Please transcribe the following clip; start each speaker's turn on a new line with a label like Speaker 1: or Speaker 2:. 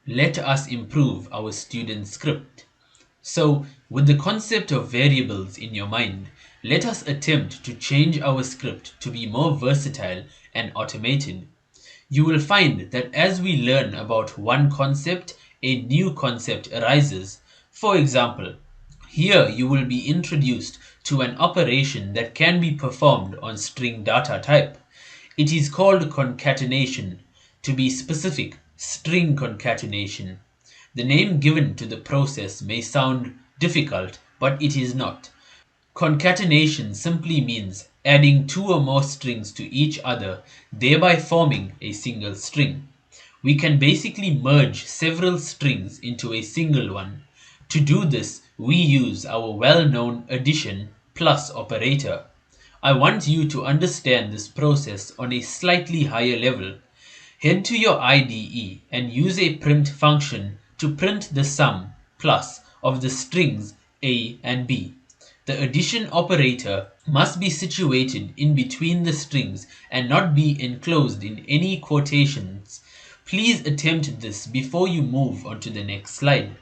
Speaker 1: let us improve our student script. So, with the concept of variables in your mind, let us attempt to change our script to be more versatile and automated. You will find that as we learn about one concept, a new concept arises. For example, here you will be introduced to an operation that can be performed on string data type. It is called concatenation. To be specific, string concatenation. The name given to the process may sound difficult, but it is not. Concatenation simply means adding two or more strings to each other, thereby forming a single string. We can basically merge several strings into a single one. To do this, we use our well-known addition plus operator. I want you to understand this process on a slightly higher level. Head to your IDE and use a print function to print the sum plus of the strings A and B. The addition operator must be situated in between the strings and not be enclosed in any quotations. Please attempt this before you move on to the next slide.